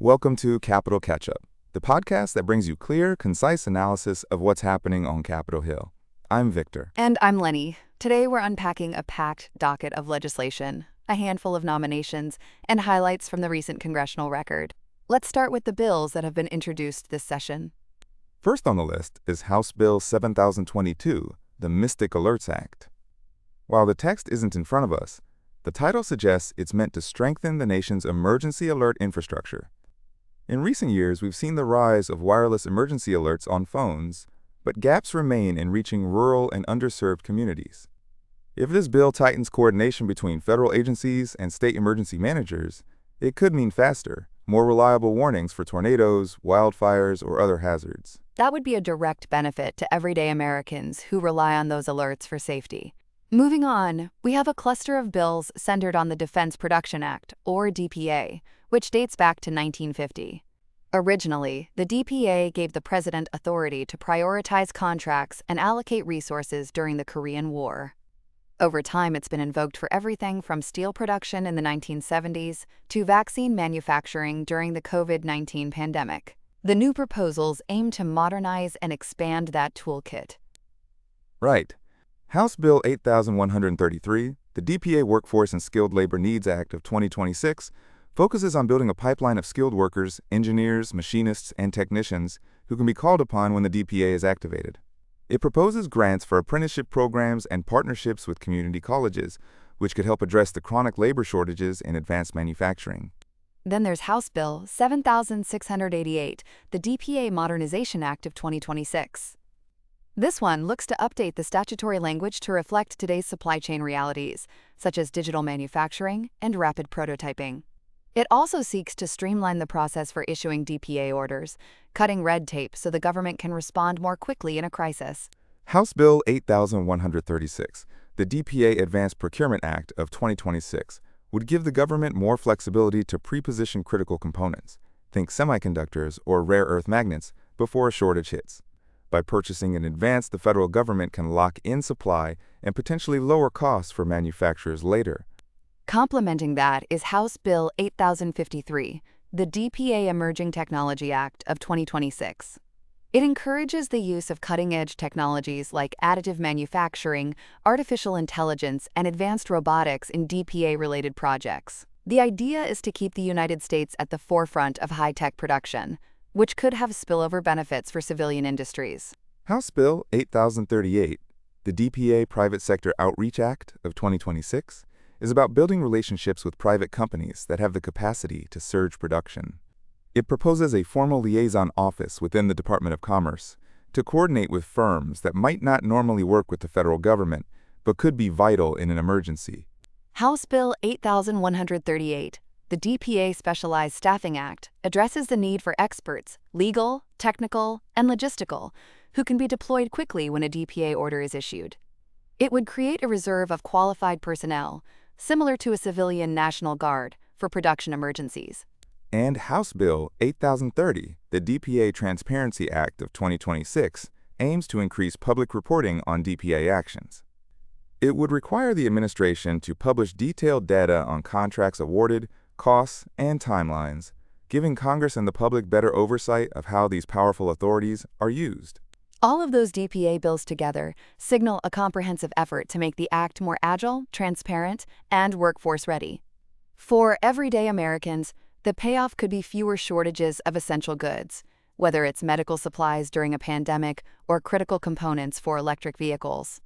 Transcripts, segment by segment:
Welcome to Capitol Catch-Up, the podcast that brings you clear, concise analysis of what's happening on Capitol Hill. I'm Victor. And I'm Lenny. Today we're unpacking a packed docket of legislation, a handful of nominations, and highlights from the recent congressional record. Let's start with the bills that have been introduced this session. First on the list is House Bill 7022, the Mystic Alerts Act. While the text isn't in front of us, the title suggests it's meant to strengthen the nation's emergency alert infrastructure. In recent years, we've seen the rise of wireless emergency alerts on phones, but gaps remain in reaching rural and underserved communities. If this bill tightens coordination between federal agencies and state emergency managers, it could mean faster, more reliable warnings for tornadoes, wildfires, or other hazards. That would be a direct benefit to everyday Americans who rely on those alerts for safety. Moving on, we have a cluster of bills centered on the Defense Production Act, or DPA, which dates back to 1950. Originally, the DPA gave the president authority to prioritize contracts and allocate resources during the Korean War. Over time, it's been invoked for everything from steel production in the 1970s to vaccine manufacturing during the COVID-19 pandemic. The new proposals aim to modernize and expand that toolkit. Right. House Bill 8133, the DPA Workforce and Skilled Labor Needs Act of 2026, focuses on building a pipeline of skilled workers, engineers, machinists, and technicians who can be called upon when the DPA is activated. It proposes grants for apprenticeship programs and partnerships with community colleges, which could help address the chronic labor shortages in advanced manufacturing. Then there's House Bill 7688, the DPA Modernization Act of 2026. This one looks to update the statutory language to reflect today's supply chain realities, such as digital manufacturing and rapid prototyping. It also seeks to streamline the process for issuing DPA orders, cutting red tape so the government can respond more quickly in a crisis. House Bill 8136, the DPA Advanced Procurement Act of 2026, would give the government more flexibility to pre-position critical components, think semiconductors or rare earth magnets, before a shortage hits. By purchasing in advance, the federal government can lock in supply and potentially lower costs for manufacturers later. Complementing that is House Bill 8053, the DPA Emerging Technology Act of 2026. It encourages the use of cutting-edge technologies like additive manufacturing, artificial intelligence, and advanced robotics in DPA-related projects. The idea is to keep the United States at the forefront of high-tech production, which could have spillover benefits for civilian industries. House Bill 8038, the DPA Private Sector Outreach Act of 2026, is about building relationships with private companies that have the capacity to surge production. It proposes a formal liaison office within the Department of Commerce to coordinate with firms that might not normally work with the federal government, but could be vital in an emergency. House Bill 8138, the DPA Specialized Staffing Act, addresses the need for experts, legal, technical, and logistical, who can be deployed quickly when a DPA order is issued. It would create a reserve of qualified personnel, similar to a civilian National Guard, for production emergencies. And House Bill 8030, the DPA Transparency Act of 2026, aims to increase public reporting on DPA actions. It would require the administration to publish detailed data on contracts awarded, costs, and timelines, giving Congress and the public better oversight of how these powerful authorities are used. All of those DPA bills together signal a comprehensive effort to make the Act more agile, transparent, and workforce-ready. For everyday Americans, the payoff could be fewer shortages of essential goods, whether it's medical supplies during a pandemic or critical components for electric vehicles.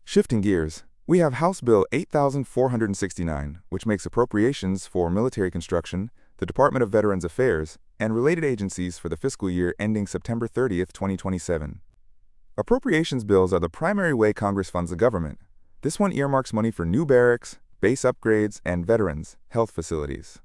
Shifting gears, we have House Bill 8469, which makes appropriations for military construction, the Department of Veterans Affairs, and related agencies for the fiscal year ending September 30th, 2027. Appropriations bills are the primary way Congress funds the government. This one earmarks money for new barracks, base upgrades, and veterans' health facilities.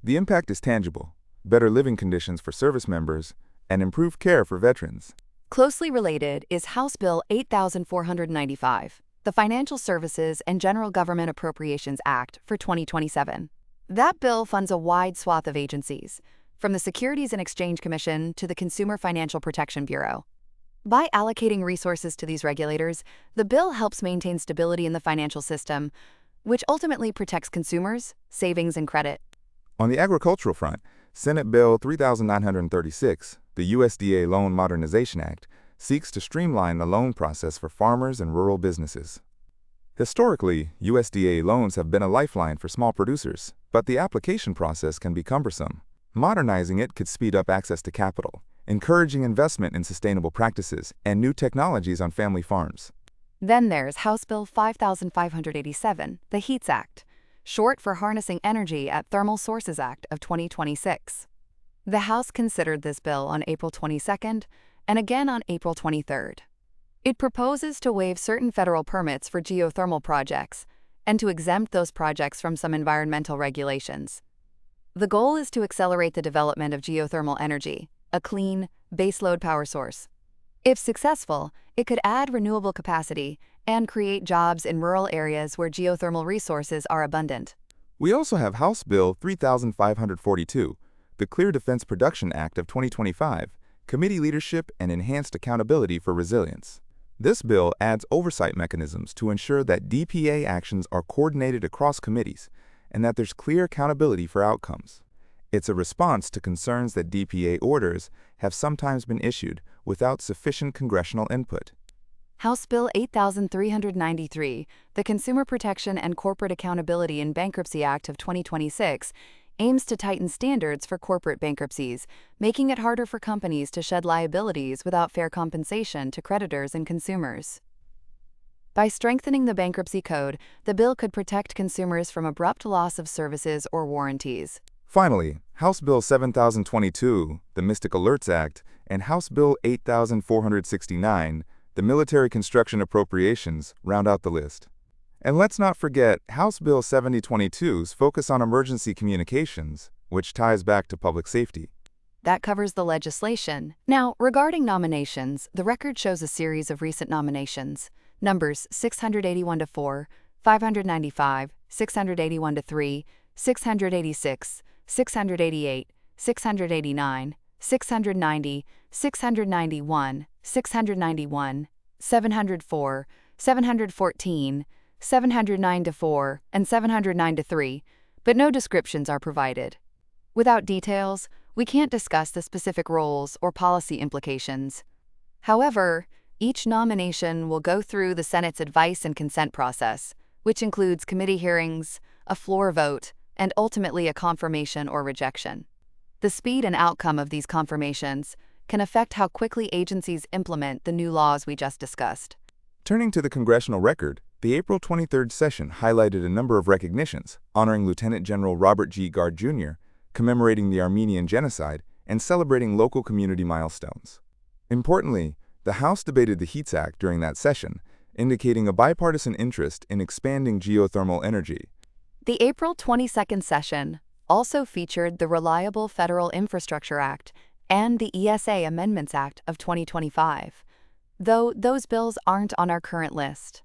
The impact is tangible: better living conditions for service members and improved care for veterans. Closely related is House Bill 8495, the Financial Services and General Government Appropriations Act for 2027. That bill funds a wide swath of agencies, from the Securities and Exchange Commission to the Consumer Financial Protection Bureau. By allocating resources to these regulators, the bill helps maintain stability in the financial system, which ultimately protects consumers, savings, and credit. On the agricultural front, Senate Bill 3936, the USDA Loan Modernization Act, seeks to streamline the loan process for farmers and rural businesses. Historically, USDA loans have been a lifeline for small producers, but the application process can be cumbersome. Modernizing it could speed up access to capital, encouraging investment in sustainable practices and new technologies on family farms. Then there's House Bill 5587, the HEATS Act, short for Harnessing Energy at Thermal Sources Act of 2026. The House considered this bill on April 22nd and again on April 23rd. It proposes to waive certain federal permits for geothermal projects and to exempt those projects from some environmental regulations. The goal is to accelerate the development of geothermal energy, a clean, baseload power source. If successful, it could add renewable capacity and create jobs in rural areas where geothermal resources are abundant. We also have House Bill 3542, the Clear Defense Production Act of 2025, Committee Leadership and Enhanced Accountability for Resilience. This bill adds oversight mechanisms to ensure that DPA actions are coordinated across committees and that there's clear accountability for outcomes. It's a response to concerns that DPA orders have sometimes been issued without sufficient congressional input. House Bill 8393, the Consumer Protection and Corporate Accountability in Bankruptcy Act of 2026, aims to tighten standards for corporate bankruptcies, making it harder for companies to shed liabilities without fair compensation to creditors and consumers. By strengthening the bankruptcy code, the bill could protect consumers from abrupt loss of services or warranties. Finally, House Bill 7022, the Mystic Alerts Act, and House Bill 8469, the Military Construction Appropriations, round out the list. And let's not forget House Bill 7022's focus on emergency communications, which ties back to public safety. That covers the legislation. Now, regarding nominations, the record shows a series of recent nominations. Numbers 681-4, 595, 681-3, 686, 688, 689, 690, 691, 691, 704, 714, 709-4, and 709-3, but no descriptions are provided. Without details, we can't discuss the specific roles or policy implications. However, each nomination will go through the Senate's advice and consent process, which includes committee hearings, a floor vote, and ultimately a confirmation or rejection. The speed and outcome of these confirmations can affect how quickly agencies implement the new laws we just discussed. Turning to the congressional record, the April 23rd session highlighted a number of recognitions, honoring Lieutenant General Robert G. Gard, Jr., commemorating the Armenian Genocide, and celebrating local community milestones. Importantly, the House debated the HEATS Act during that session, indicating a bipartisan interest in expanding geothermal energy. The April 22nd session also featured the Reliable Federal Infrastructure Act and the ESA Amendments Act of 2025, though those bills aren't on our current list.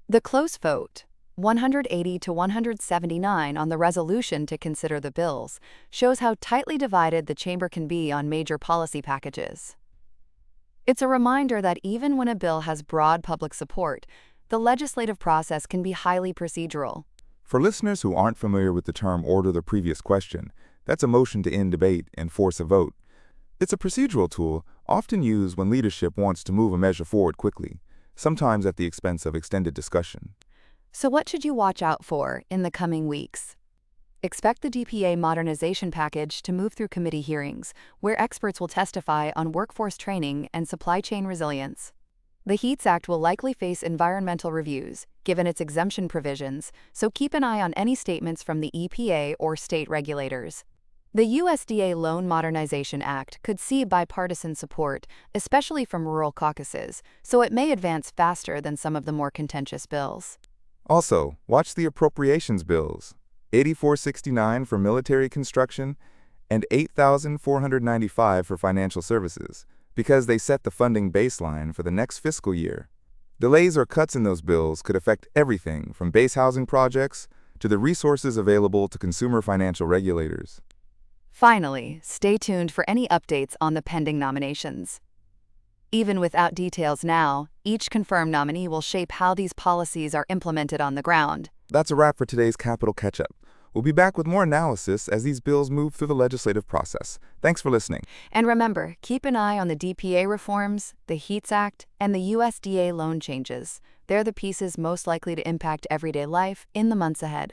The close vote, 180 to 179 on the resolution to consider the bills, shows how tightly divided the chamber can be on major policy packages. It's a reminder that even when a bill has broad public support, the legislative process can be highly procedural. For listeners who aren't familiar with the term order the previous question, that's a motion to end debate and force a vote. It's a procedural tool often used when leadership wants to move a measure forward quickly, sometimes at the expense of extended discussion. So what should you watch out for in the coming weeks? Expect the DPA modernization package to move through committee hearings, where experts will testify on workforce training and supply chain resilience. The HEATS Act will likely face environmental reviews, given its exemption provisions, so keep an eye on any statements from the EPA or state regulators. The USDA Loan Modernization Act could see bipartisan support, especially from rural caucuses, so it may advance faster than some of the more contentious bills. Also, watch the appropriations bills, 8469 for military construction and 8495 for financial services, because they set the funding baseline for the next fiscal year. Delays or cuts in those bills could affect everything from base housing projects to the resources available to consumer financial regulators. Finally, stay tuned for any updates on the pending nominations. Even without details now, each confirmed nominee will shape how these policies are implemented on the ground. That's a wrap for today's Capital Catch-Up. We'll be back with more analysis as these bills move through the legislative process. Thanks for listening. And remember, keep an eye on the DPA reforms, the HEATS Act, and the USDA loan changes. They're the pieces most likely to impact everyday life in the months ahead.